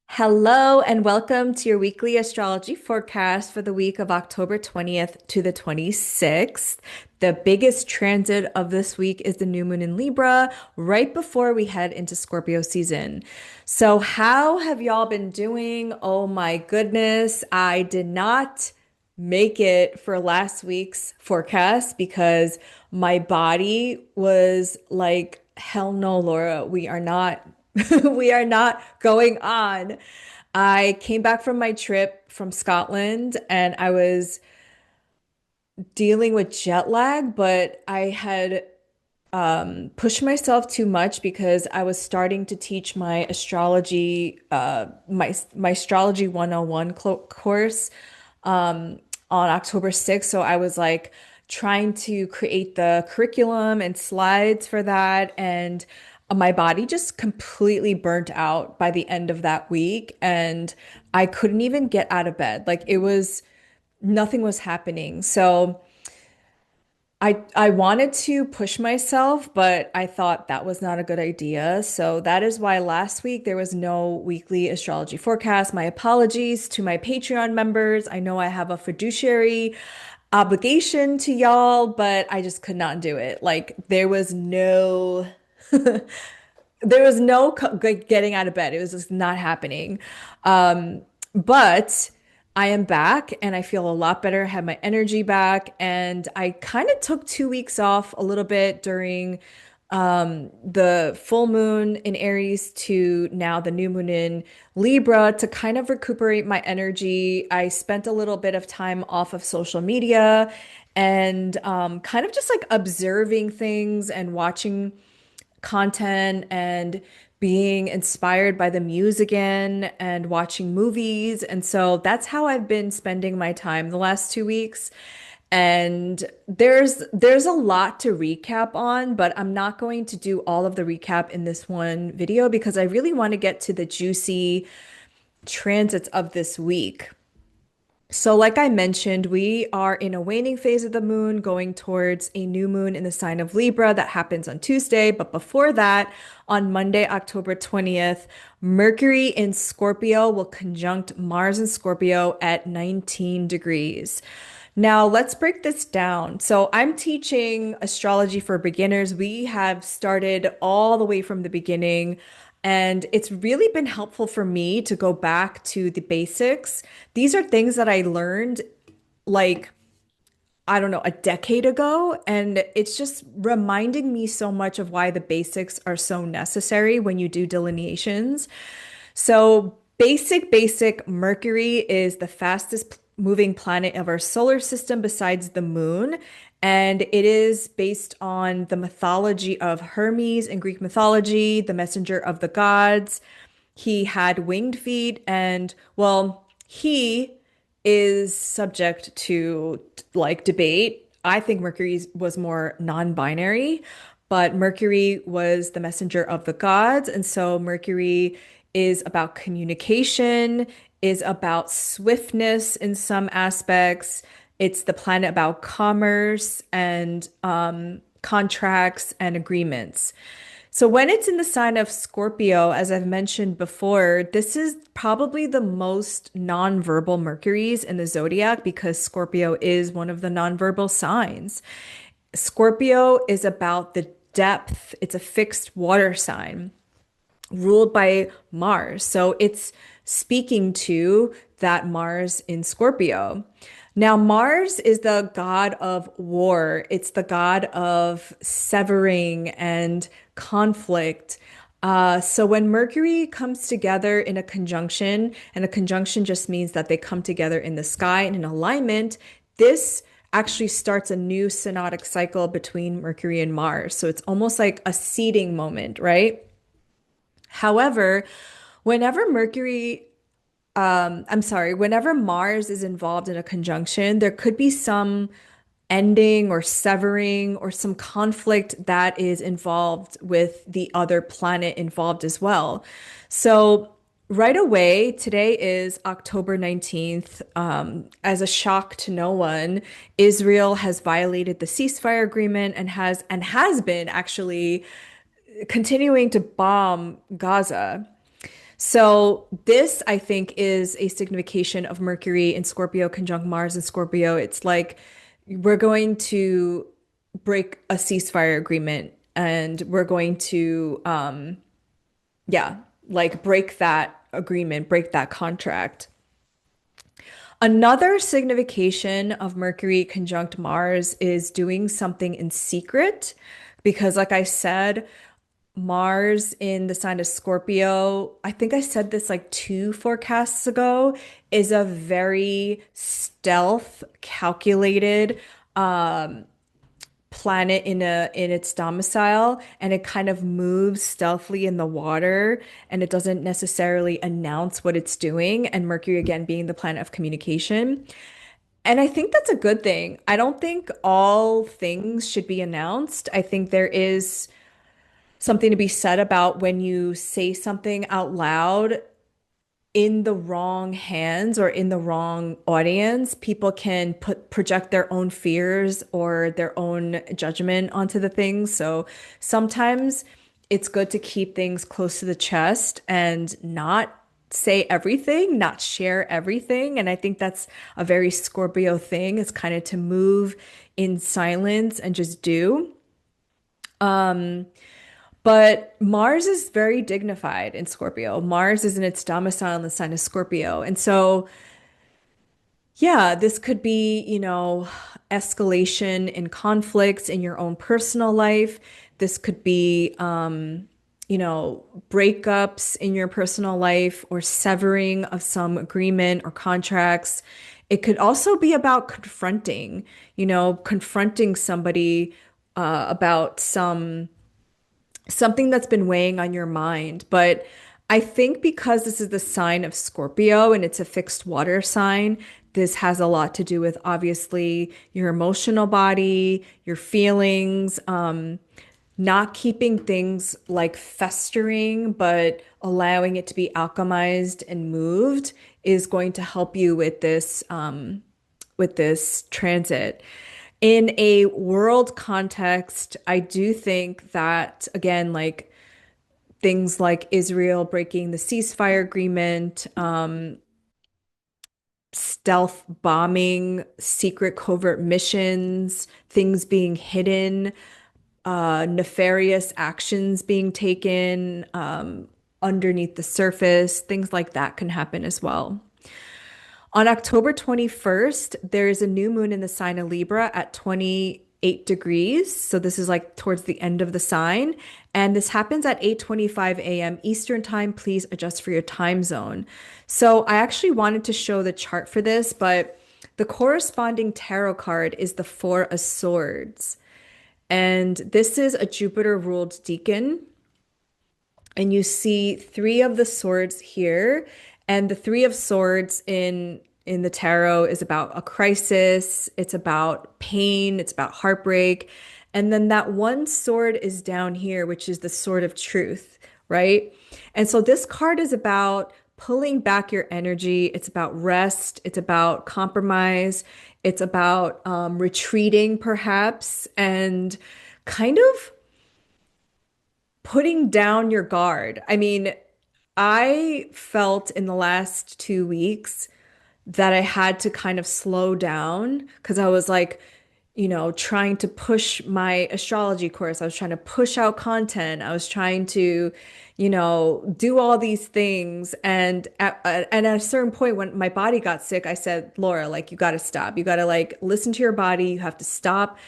Hello and welcome to your weekly astrology forecast for the week of October 20th to the 26th. The biggest transit of this week is the new moon in Libra, right before we head into Scorpio season. So, how have y'all been doing? Oh my goodness, I did not make it for last week's forecast because my body was like, hell no, Laura, we are not we are not going on. I came back from my trip from Scotland and I was dealing with jet lag, but I had pushed myself too much because I was starting to teach my astrology, my astrology 101 course on October 6th. So I was like trying to create the curriculum and slides for that. And my body just completely burnt out by the end of that week. And I couldn't even get out of bed. Like it was, nothing was happening. So I wanted to push myself, but I thought that was not a good idea. So that is why last week there was no weekly astrology forecast. My apologies to my Patreon members. I know I have a fiduciary obligation to y'all, but I just could not do it. Like there was no getting out of bed. It was just not happening. But I am back and I feel a lot better, have my energy back. And I kind of took 2 weeks off a little bit during the full moon in Aries to now the new moon in Libra to kind of recuperate my energy. I spent a little bit of time off of social media and kind of just like observing things and watching content and being inspired by the muse again and watching movies. And so that's how I've been spending my time the last 2 weeks. And there's a lot to recap on, but I'm not going to do all of the recap in this one video because I really want to get to the juicy transits of this week. So, like I mentioned, we are in a waning phase of the moon going towards a new moon in the sign of Libra that happens on Tuesday. But before that, on Monday, October 20th, Mercury in Scorpio will conjunct Mars in Scorpio at 19 degrees. Now, let's break this down. So, I'm teaching astrology for beginners. We have started all the way from the beginning. And it's really been helpful for me to go back to the basics. These are things that I learned like, I don't know, a decade ago. And it's just reminding me so much of why the basics are so necessary when you do delineations. So, basic, Mercury is the fastest moving planet of our solar system besides the moon. And it is based on the mythology of Hermes in Greek mythology, the messenger of the gods. He had winged feet, and well, he is subject to like debate. I think Mercury was more non-binary, but Mercury was the messenger of the gods. And so Mercury is about communication, is about swiftness in some aspects. It's the planet about commerce and contracts and agreements. So when it's in the sign of Scorpio, as I've mentioned before, this is probably the most nonverbal Mercuries in the zodiac because Scorpio is one of the nonverbal signs. Scorpio is about the depth. It's a fixed water sign ruled by Mars. So it's speaking to that Mars in Scorpio. Now, Mars is the god of war. It's the god of severing and conflict. So when Mercury comes together in a conjunction, and a conjunction just means that they come together in the sky and in alignment, this actually starts a new synodic cycle between Mercury and Mars. So it's almost like a seeding moment, right? However, whenever whenever Mars is involved in a conjunction, there could be some ending or severing or some conflict that is involved with the other planet involved as well. So, right away, today is October 19th. As a shock to no one, Israel has violated the ceasefire agreement and has been actually continuing to bomb Gaza. So this, I think, is a signification of Mercury in Scorpio conjunct Mars in Scorpio. It's like we're going to break a ceasefire agreement and we're going to, yeah, like break that agreement, break that contract. Another signification of Mercury conjunct Mars is doing something in secret, because, like I said, Mars in the sign of Scorpio, I think I said this like two forecasts ago, is a very stealth, calculated planet in its domicile, and it kind of moves stealthily in the water, and it doesn't necessarily announce what it's doing. And Mercury again being the planet of communication. And I think that's a good thing. I don't think all things should be announced. I think there is something to be said about when you say something out loud in the wrong hands or in the wrong audience, people can project their own fears or their own judgment onto the things. So sometimes it's good to keep things close to the chest and not say everything, not share everything. And I think that's a very Scorpio thing, is kind of to move in silence and just do. But Mars is very dignified in Scorpio. Mars is in its domicile in the sign of Scorpio. And so, yeah, this could be, escalation in conflicts in your own personal life. This could be, breakups in your personal life or severing of some agreement or contracts. It could also be about confronting somebody about something that's been weighing on your mind. But I think because this is the sign of Scorpio and it's a fixed water sign, this has a lot to do with obviously your emotional body, your feelings, not keeping things like festering, but allowing it to be alchemized and moved is going to help you with this transit. In a world context, I do think that, again, like things like Israel breaking the ceasefire agreement, stealth bombing, secret covert missions, things being hidden, nefarious actions being taken, underneath the surface, things like that can happen as well. On October 21st, there is a new moon in the sign of Libra at 28 degrees. So this is like towards the end of the sign. And this happens at 8:25 a.m. Eastern time. Please adjust for your time zone. So I actually wanted to show the chart for this, but the corresponding tarot card is the Four of Swords. And this is a Jupiter ruled deacon, and you see three of the swords here, and the three of swords in the tarot is about a crisis, it's about pain, it's about heartbreak, and then that one sword is down here, which is the sword of truth, right? And so this card is about pulling back your energy, it's about rest, it's about compromise, it's about retreating perhaps, and kind of putting down your guard. I mean, I felt in the last 2 weeks that I had to kind of slow down because I was like, trying to push my astrology course. I was trying to push out content. I was trying to, do all these things. And at a certain point when my body got sick, I said, Laura, like, you got to stop. You got to like listen to your body. You have to stop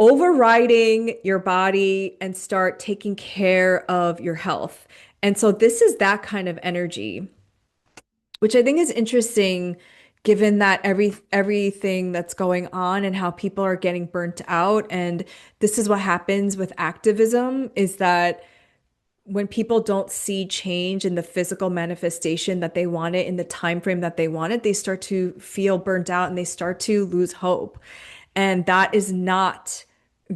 overriding your body and start taking care of your health. And so this is that kind of energy, which I think is interesting given that everything that's going on and how people are getting burnt out. And this is what happens with activism, is that when people don't see change in the physical manifestation that they wanted in the time frame that they wanted, they start to feel burnt out and they start to lose hope. And that is not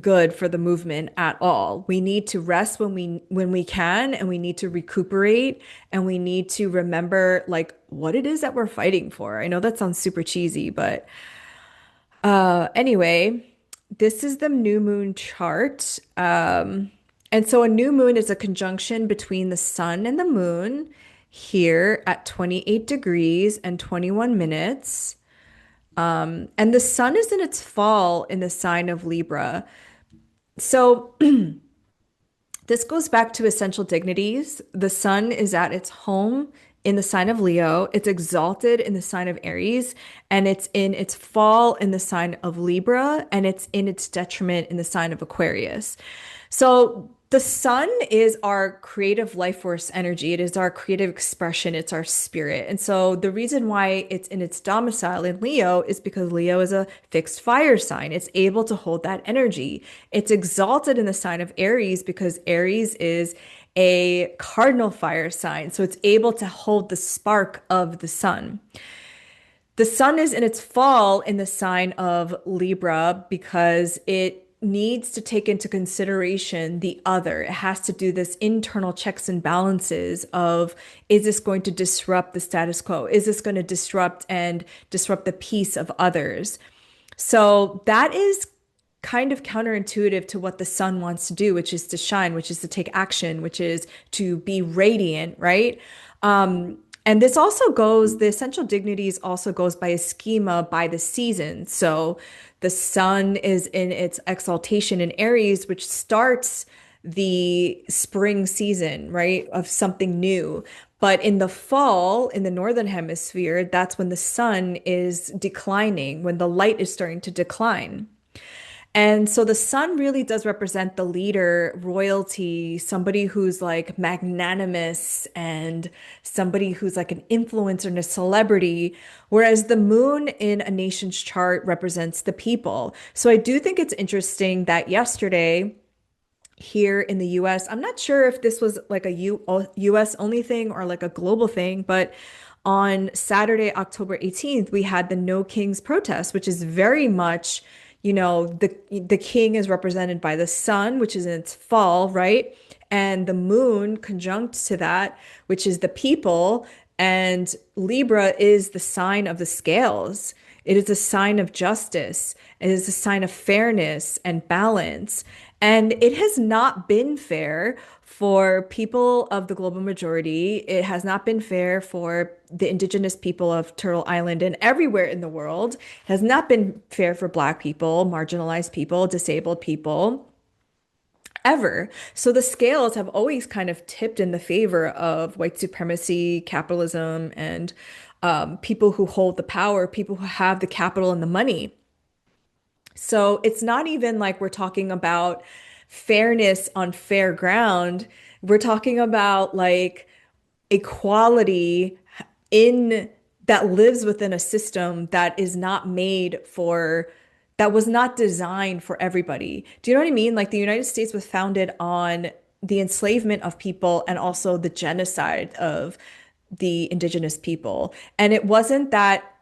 good for the movement at all. We need to rest when we can, and we need to recuperate, and we need to remember like what it is that we're fighting for. I know that sounds super cheesy, but anyway, this is the new moon chart. And so a new moon is a conjunction between the sun and the moon here at 28 degrees and 21 minutes. And the sun is in its fall in the sign of Libra. So this goes back to essential dignities. The sun is at its home in the sign of Leo. It's exalted in the sign of Aries, and it's in its fall in the sign of Libra, and it's in its detriment in the sign of Aquarius. So the sun is our creative life force energy. It is our creative expression. It's our spirit. And so the reason why it's in its domicile in Leo is because Leo is a fixed fire sign. It's able to hold that energy. It's exalted in the sign of Aries because Aries is a cardinal fire sign. So it's able to hold the spark of the sun. The sun is in its fall in the sign of Libra because it needs to take into consideration the other. It has to do this internal checks and balances of, is this going to disrupt the status quo? Is this going to disrupt the peace of others? So that is kind of counterintuitive to what the sun wants to do, which is to shine, which is to take action, which is to be radiant, right? And this also goes, the essential dignities also goes by a schema by the season. So the sun is in its exaltation in Aries, which starts the spring season, right, of something new. But in the fall, in the northern hemisphere, that's when the sun is declining, when the light is starting to decline. And so the sun really does represent the leader, royalty, somebody who's like magnanimous and somebody who's like an influencer and a celebrity, whereas the moon in a nation's chart represents the people. So I do think it's interesting that yesterday here in the US, I'm not sure if this was like a US only thing or like a global thing, but on Saturday, October 18th, we had the No Kings protest, which is very much, the king is represented by the sun, which is in its fall, right? And the moon conjunct to that, which is the people. And Libra is the sign of the scales. It is a sign of justice. It is a sign of fairness and balance. And it has not been fair for people of the global majority. It has not been fair for the indigenous people of Turtle Island and everywhere in the world. It has not been fair for Black people, marginalized people, disabled people, ever. So the scales have always kind of tipped in the favor of white supremacy, capitalism, and people who hold the power, people who have the capital and the money. So it's not even like we're talking about fairness on fair ground. We're talking about like equality in that lives within a system that is not made for, that was not designed for everybody. Do you know what I mean? Like the United States was founded on the enslavement of people and also the genocide of the indigenous people. And it wasn't that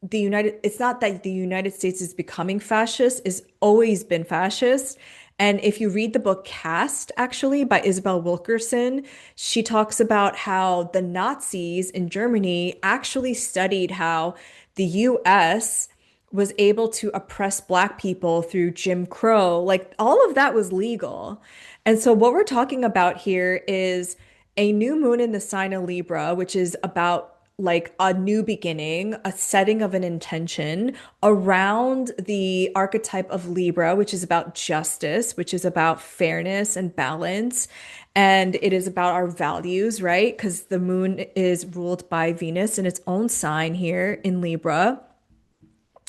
it's not that the United States is becoming fascist, it's always been fascist. And if you read the book Caste, actually, by Isabel Wilkerson, she talks about how the Nazis in Germany actually studied how the US was able to oppress Black people through Jim Crow. Like all of that was legal. And so what we're talking about here is a new moon in the sign of Libra, which is about like a new beginning, a setting of an intention around the archetype of Libra, which is about justice, which is about fairness and balance. And it is about our values, right? Because the moon is ruled by Venus in its own sign here in Libra.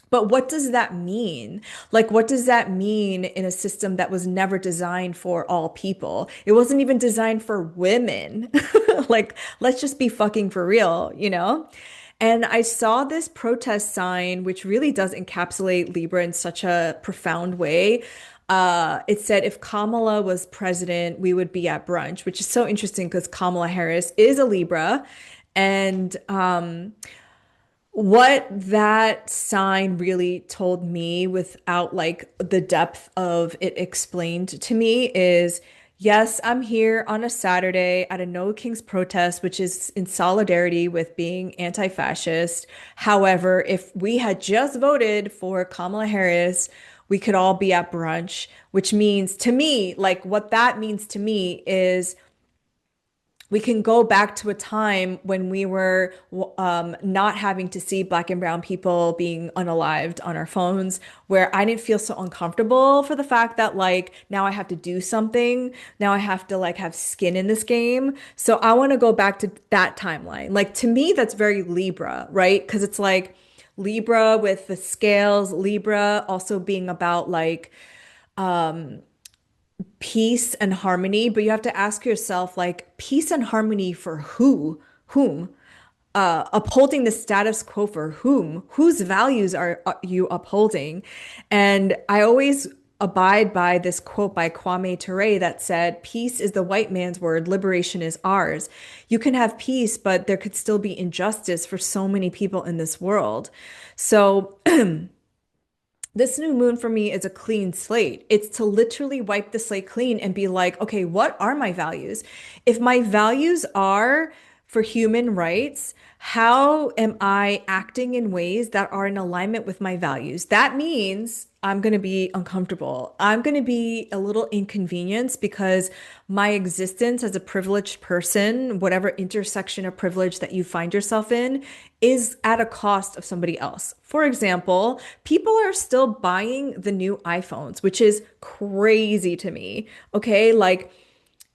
But what does that mean? Like, what does that mean in a system that was never designed for all people? It wasn't even designed for women. Like, let's just be fucking for real, you know? And I saw this protest sign, which really does encapsulate Libra in such a profound way. It said, if Kamala was president, we would be at brunch, which is so interesting because Kamala Harris is a Libra. And what that sign really told me without like the depth of it explained to me is yes, I'm here on a Saturday at a No Kings protest, which is in solidarity with being anti-fascist. However, if we had just voted for Kamala Harris, we could all be at brunch, which means to me, like what that means to me is we can go back to a time when we were not having to see black and brown people being unalived on our phones, where I didn't feel so uncomfortable for the fact that like now I have to do something. Now I have to like have skin in this game. So I want to go back to that timeline. Like to me, that's very Libra, right? Because it's like Libra with the scales, Libra also being about like peace and harmony, but you have to ask yourself like peace and harmony for who? Whom? Upholding the status quo for whom? Whose values are you upholding? And I always abide by this quote by Kwame Ture that said, peace is the white man's word, liberation is ours. You can have peace, but there could still be injustice for so many people in this world. So this new moon for me is a clean slate. It's to literally wipe the slate clean and be like, okay, what are my values? If my values are for human rights, how am I acting in ways that are in alignment with my values? That means I'm going to be uncomfortable. I'm going to be a little inconvenienced because my existence as a privileged person, whatever intersection of privilege that you find yourself in, is at a cost of somebody else. For example, people are still buying the new iPhones, which is crazy to me. Okay. Like,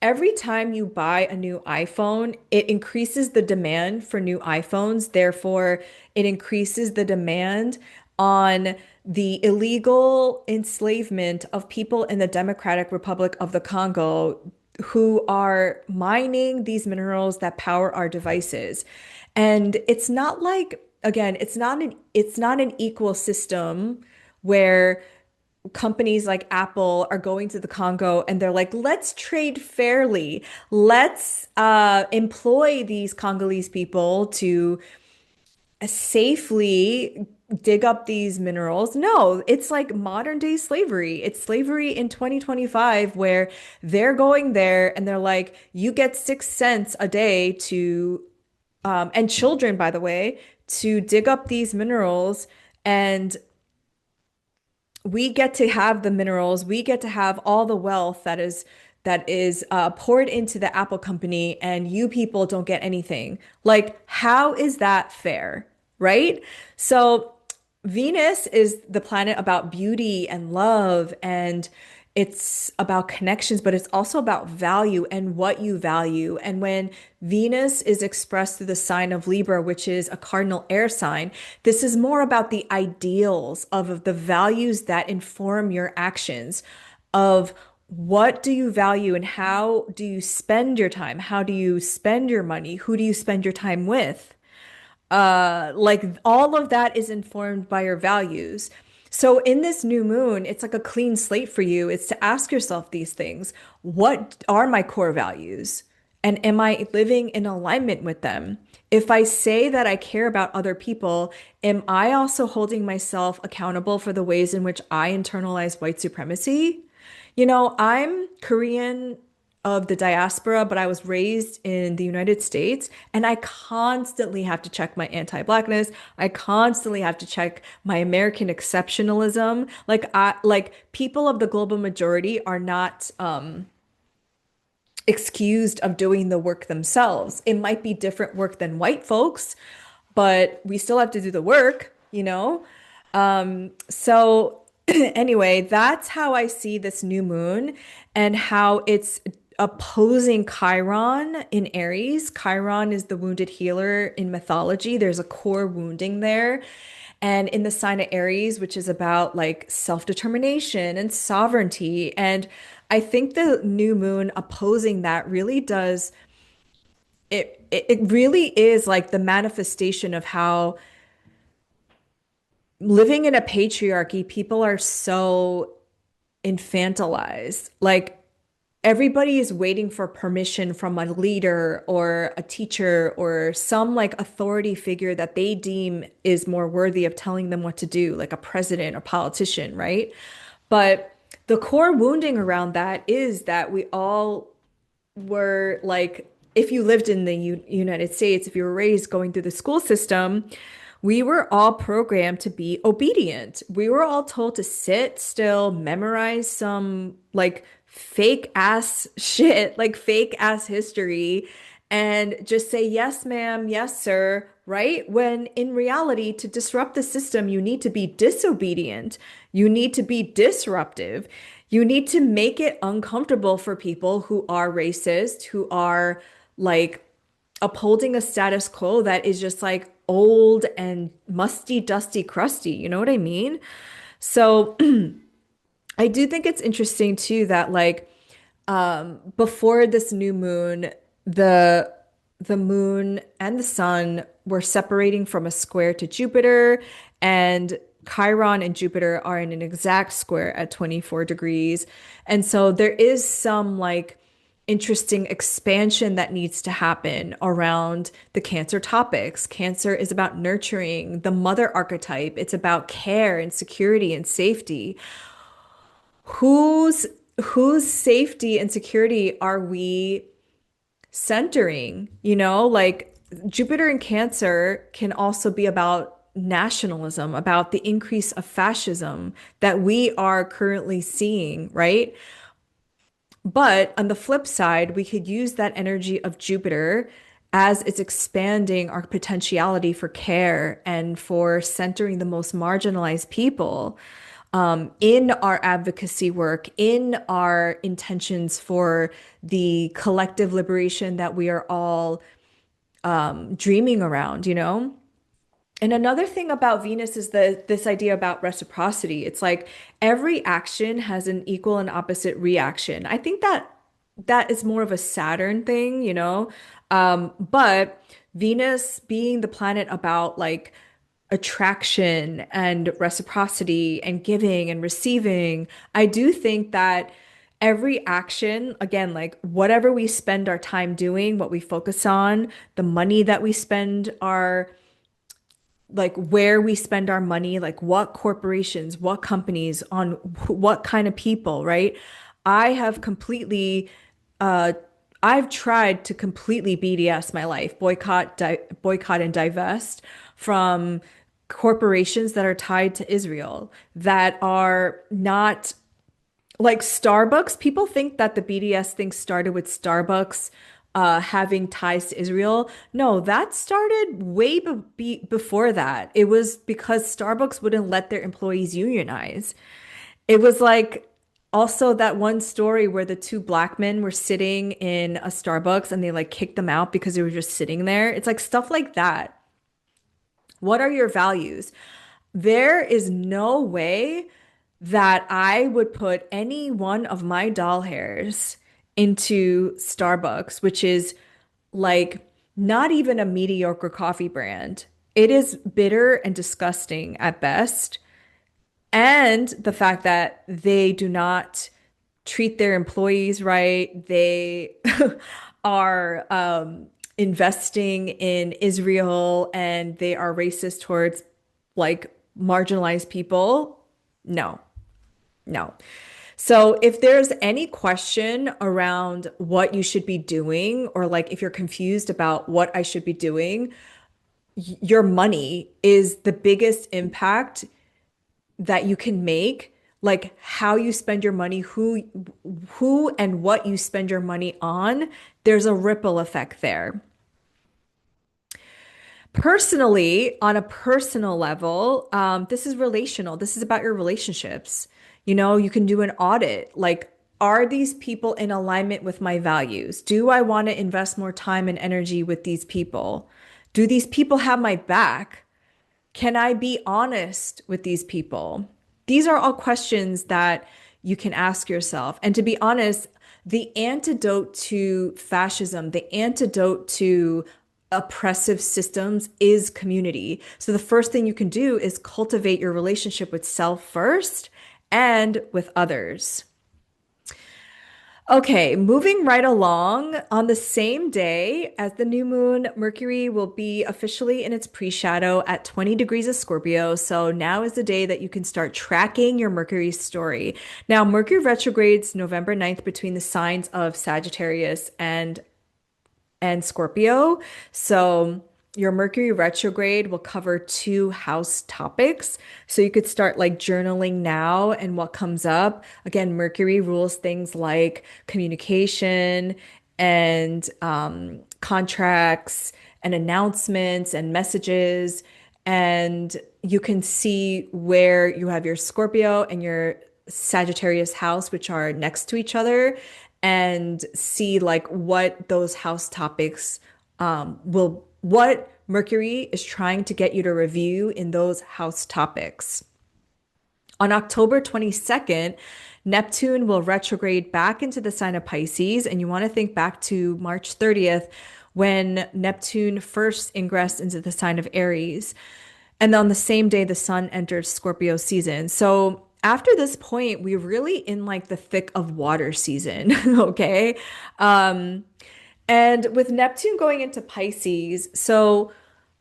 every time you buy a new iPhone, it increases the demand for new iPhones. Therefore, it increases the demand on the illegal enslavement of people in the Democratic Republic of the Congo who are mining these minerals that power our devices. And it's not like, again, it's not an equal system where companies like Apple are going to the Congo and they're like, let's trade fairly. Let's employ these Congolese people to safely dig up these minerals. No, it's like modern day slavery. It's slavery in 2025 where they're going there and they're like, you get 6 cents a day to, and children, by the way, to dig up these minerals. And we get to have the minerals, we get to have all the wealth that is poured into the Apple company, and you people don't get anything. Like, how is that fair? Right? So Venus is the planet about beauty and love, and it's about connections, but it's also about value and what you value. And when Venus is expressed through the sign of Libra, which is a cardinal air sign, this is more about the ideals of the values that inform your actions, of what do you value and how do you spend your time? How do you spend your money? Who do you spend your time with? Like all of that is informed by your values. So in this new moon, it's like a clean slate for you. It's to ask yourself these things. What are my core values? And am I living in alignment with them? If I say that I care about other people, am I also holding myself accountable for the ways in which I internalize white supremacy? I'm Korean of the diaspora, but I was raised in the United States, and I constantly have to check my anti-blackness. I constantly have to check my American exceptionalism. Like people of the global majority are not excused of doing the work themselves. It might be different work than white folks, but we still have to do the work. So anyway, that's how I see this new moon and how it's opposing Chiron in Aries. Chiron is the wounded healer in mythology. There's a core wounding there. And in the sign of Aries, which is about like self-determination and sovereignty. And I think the new moon opposing that really does it really is like the manifestation of how living in a patriarchy, people are so infantilized. Like everybody is waiting for permission from a leader or a teacher or some like authority figure that they deem is more worthy of telling them what to do, like a president or politician, right? But the core wounding around that is that we all were like, if you lived in the United States, if you were raised going through the school system, we were all programmed to be obedient. We were all told to sit still, memorize some like fake ass shit, like fake ass history, and just say, yes, ma'am, yes, sir, right? When in reality, to disrupt the system, you need to be disobedient, you need to be disruptive, you need to make it uncomfortable for people who are racist, who are like upholding a status quo that is just like old and musty, dusty, crusty. You know what I mean? So I do think it's interesting too that like before this new moon, the the moon and the sun were separating from a square to Jupiter, and Chiron and Jupiter are in an exact square at 24 degrees. And so there is some like interesting expansion that needs to happen around the Cancer topics. Cancer is about nurturing, the mother archetype. It's about care and security and safety. Whose whose safety and security are we centering? You know, like Jupiter in Cancer can also be about nationalism, about the increase of fascism that we are currently seeing, right? But on the flip side, we could use that energy of Jupiter as it's expanding our potentiality for care and for centering the most marginalized people in our advocacy work, in our intentions for the collective liberation that we are all dreaming around, you know? And another thing about Venus is this idea about reciprocity. It's like every action has an equal and opposite reaction. I think that that is more of a Saturn thing, you know? But Venus being the planet about like attraction and reciprocity and giving and receiving, I do think that every action, again, like whatever we spend our time doing, what we focus on, the money that we spend our like where we spend our money, like what corporations, what companies, on what kind of people, right? I have completely, uh, I've tried to completely BDS my life, boycott and divest from corporations that are tied to Israel, that are not like Starbucks. People think that the BDS thing started with Starbucks having ties to Israel. No, that started way before that. It was because Starbucks wouldn't let their employees unionize. It was like also that one story where the two black men were sitting in a Starbucks and they like kicked them out because they were just sitting there. It's like stuff like that. What are your values? There is no way that I would put any one of my doll hairs into Starbucks, which is like not even a mediocre coffee brand. It is bitter and disgusting at best. And the fact that they do not treat their employees right, they are investing in Israel and they are racist towards like marginalized people. No, no. So if there's any question around what you should be doing, or like if you're confused about what I should be doing, your money is the biggest impact that you can make. Like how you spend your money, who and what you spend your money on, there's a ripple effect there. Personally, on a personal level, this is relational. This is about your relationships. You know, you can do an audit. Like, are these people in alignment with my values? Do I want to invest more time and energy with these people? Do these people have my back? Can I be honest with these people? These are all questions that you can ask yourself. And to be honest, the antidote to fascism, the antidote to oppressive systems is community. So the first thing you can do is cultivate your relationship with self first and with others. Okay, moving right along, on the same day as the new moon, Mercury will be officially in its pre-shadow at 20 degrees of Scorpio. So now is the day that you can start tracking your Mercury story. Now, Mercury retrogrades November 9th between the signs of Sagittarius and Scorpio. So your Mercury retrograde will cover two house topics. So you could start like journaling now and what comes up. Again, Mercury rules things like communication and contracts and announcements and messages. And you can see where you have your Scorpio and your Sagittarius house, which are next to each other, and see like what those house topics what Mercury is trying to get you to review in those house topics. On October 22nd, Neptune will retrograde back into the sign of Pisces. And you want to think back to March 30th when Neptune first ingressed into the sign of Aries. And on the same day, the sun enters Scorpio season. So after this point, we're really in like the thick of water season. Okay. And with Neptune going into Pisces, so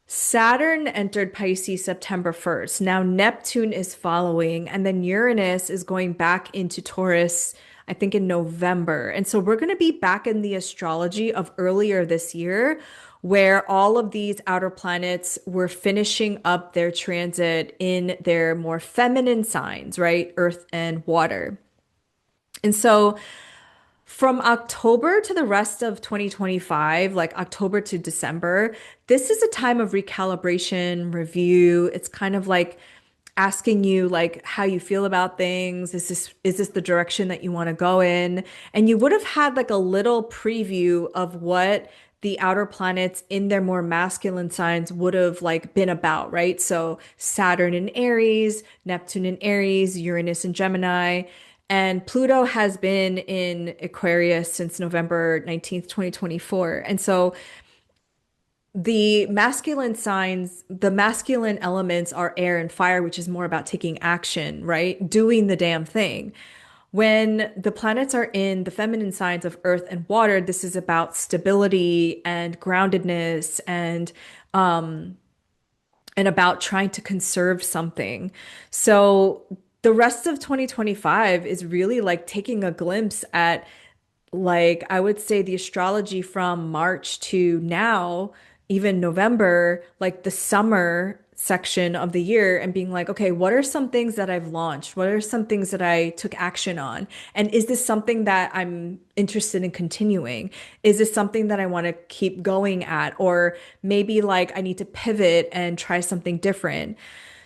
Saturn entered Pisces September 1st. Now Neptune is following, and then Uranus is going back into Taurus, I think in November. And so we're going to be back in the astrology of earlier this year, where all of these outer planets were finishing up their transit in their more feminine signs, right? Earth and water. And so from October to the rest of 2025, like October to December, this is a time of recalibration, review. It's kind of like asking you like how you feel about things. Is this the direction that you want to go in? And you would have had like a little preview of what the outer planets in their more masculine signs would have like been about, right? So Saturn in Aries, Neptune in Aries, Uranus in Gemini. And Pluto has been in Aquarius since November 19th, 2024. And so the masculine signs, the masculine elements are air and fire, which is more about taking action, right? Doing the damn thing. When the planets are in the feminine signs of earth and water, this is about stability and groundedness and about trying to conserve something. So the rest of 2025 is really like taking a glimpse at like I would say the astrology from March to now, even November, like the summer section of the year, and being like, okay, what are some things that I've launched? What are some things that I took action on? And is this something that I'm interested in continuing? Is this something that I want to keep going at? Or maybe like I need to pivot and try something different.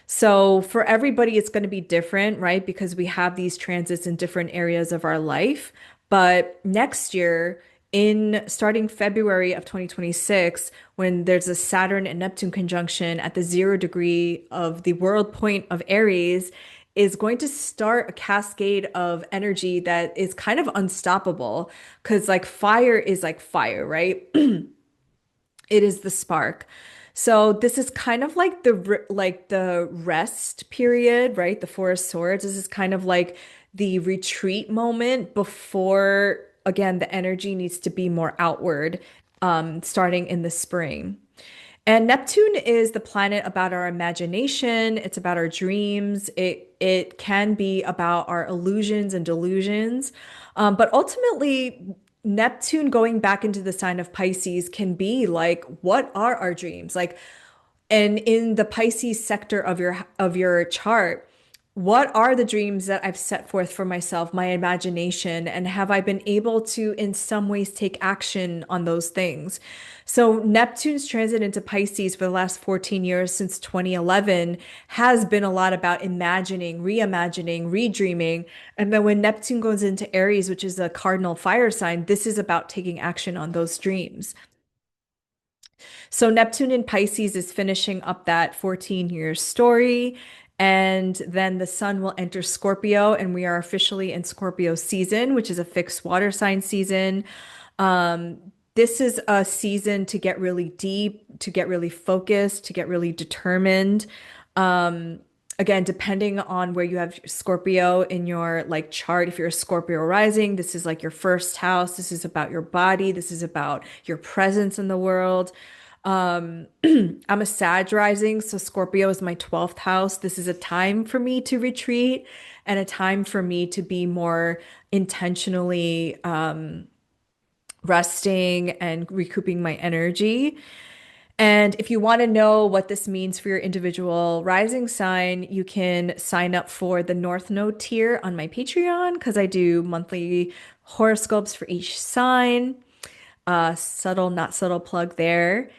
So for everybody, it's going to be different, right? Because we have these transits in different areas of our life. But next year, in starting February of 2026, when there's a Saturn and Neptune conjunction at the 0 degree of the world point of Aries, is going to start a cascade of energy that is kind of unstoppable because like fire is like fire, right? It is the spark. So this is kind of like the rest period, right? The Four of Swords. This is kind of like the retreat moment before, again, the energy needs to be more outward, starting in the spring. And Neptune is the planet about our imagination. It's about our dreams. It can be about our illusions and delusions. But ultimately, Neptune going back into the sign of Pisces can be like, what are our dreams? Like, and in the Pisces sector of your chart, what are the dreams that I've set forth for myself, my imagination, and have I been able to, in some ways, take action on those things? So, Neptune's transit into Pisces for the last 14 years since 2011 has been a lot about imagining, reimagining, redreaming. And then when Neptune goes into Aries, which is a cardinal fire sign, this is about taking action on those dreams. So Neptune in Pisces is finishing up that 14-year story. And then the sun will enter Scorpio, and we are officially in Scorpio season, which is a fixed water sign season. This is a season to get really deep, to get really focused, to get really determined. Um, Again, depending on where you have Scorpio in your like chart, if you're a Scorpio rising, this is like your first house. This is about your body. This is about your presence in the world. I'm a Sag rising, so Scorpio is my 12th house. This is a time for me to retreat and a time for me to be more intentionally resting and recouping my energy. And if you want to know what this means for your individual rising sign, you can sign up for the North Node tier on my Patreon because I do monthly horoscopes for each sign. Subtle, not subtle plug there.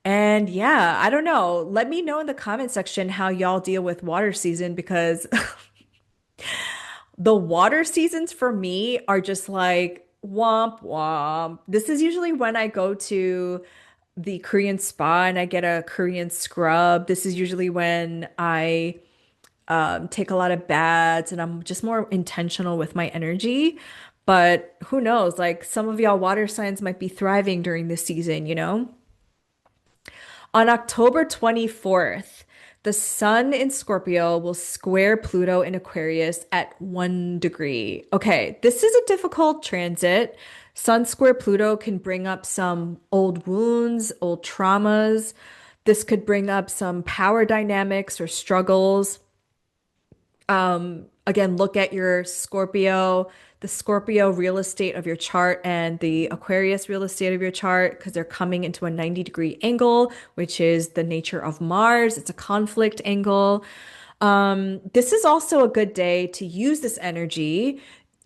And yeah, I don't know. Let me know in the comment section how y'all deal with water season because the water seasons for me are just like womp womp. This is usually when I go to the Korean spa and I get a Korean scrub. This is usually when I take a lot of baths and I'm just more intentional with my energy. But who knows? Like some of y'all water signs might be thriving during this season, you know? On October 24th, the sun in Scorpio will square Pluto in Aquarius at 1 degree. Okay, this is a difficult transit. Sun square Pluto can bring up some old wounds, old traumas. This could bring up some power dynamics or struggles. Again, look at your Scorpio, the Scorpio real estate of your chart and the Aquarius real estate of your chart because they're coming into a 90-degree angle, which is the nature of Mars. It's a conflict angle. This is also a good day to use this energy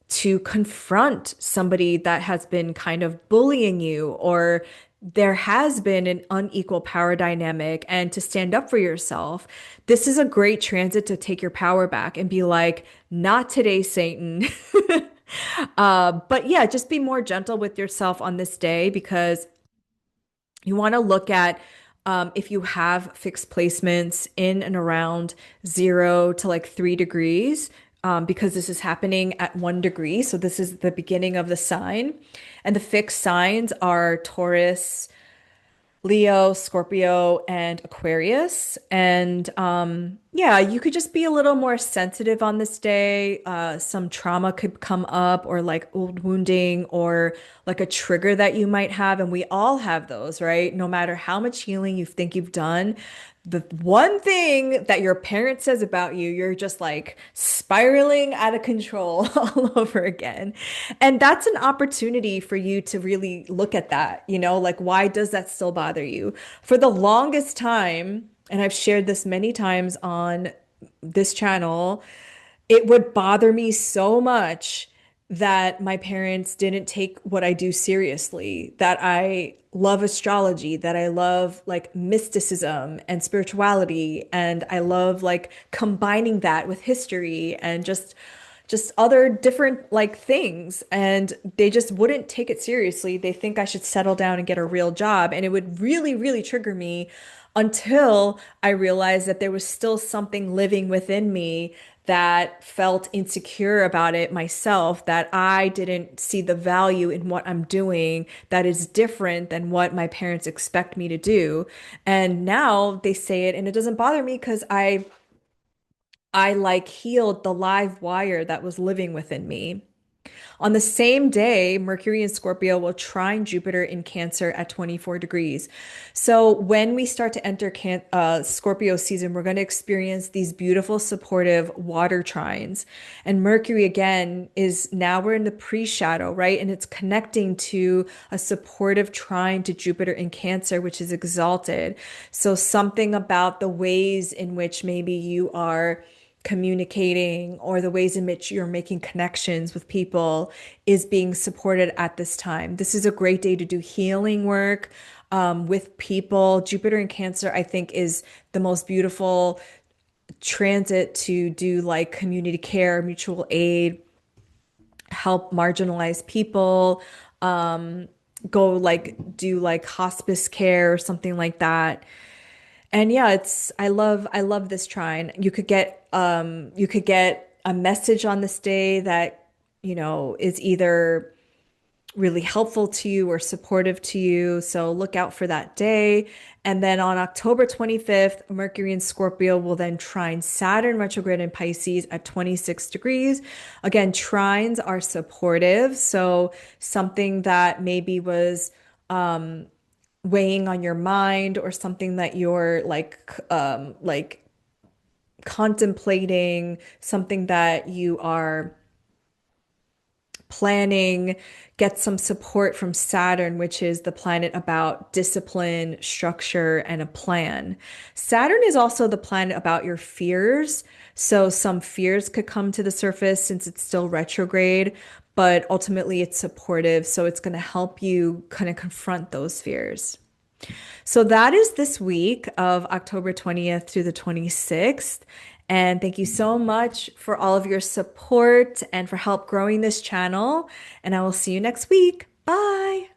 to confront somebody that has been kind of bullying you or there has been an unequal power dynamic and to stand up for yourself. This is a great transit to take your power back and be like, not today, Satan. But yeah, just be more gentle with yourself on this day because you want to look at if you have fixed placements in and around 0 to like 3 degrees, because this is happening at 1 degree. So this is the beginning of the sign. And the fixed signs are Taurus, Leo, Scorpio, and Aquarius. And yeah, you could just be a little more sensitive on this day. Some trauma could come up, or like old wounding, or like a trigger that you might have. And we all have those, right? No matter how much healing you think you've done, the one thing that your parent says about you, you're just like spiraling out of control all over again. And that's an opportunity for you to really look at that, you know, like why does that still bother you? For the longest time, and I've shared this many times on this channel, it would bother me so much that my parents didn't take what I do seriously, that I love astrology, that I love like mysticism and spirituality, and I love like combining that with history and just other different like things. And they just wouldn't take it seriously. They think I should settle down and get a real job. And it would really, really trigger me until I realized that there was still something living within me that felt insecure about it myself, that I didn't see the value in what I'm doing that is different than what my parents expect me to do. And now they say it and it doesn't bother me because I like healed the live wire that was living within me. On the same day, Mercury in Scorpio will trine Jupiter in Cancer at 24 degrees. So when we start to enter Scorpio season, we're going to experience these beautiful, supportive water trines. And Mercury again is now we're in the pre-shadow, right? And it's connecting to a supportive trine to Jupiter in Cancer, which is exalted. So something about the ways in which maybe you are communicating or the ways in which you're making connections with people is being supported at this time. This is a great day to do healing work with people. Jupiter in Cancer, I think, is the most beautiful transit to do like community care, mutual aid, help marginalized people, go like do like hospice care or something like that. And yeah, it's I love this trine. You could get a message on this day that, you know, is either really helpful to you or supportive to you. So look out for that day. And then on October 25th, Mercury in Scorpio will then trine Saturn retrograde in Pisces at 26 degrees. Again, trines are supportive. So something that maybe was weighing on your mind or something that you're like contemplating, something that you are planning, get some support from Saturn, which is the planet about discipline, structure, and a plan. Saturn is also the planet about your fears. So some fears could come to the surface since it's still retrograde. but ultimately it's supportive. So it's going to help you kind of confront those fears. So that is this week of October 20th through the 26th. And thank you so much for all of your support and for help growing this channel. And I will see you next week. Bye.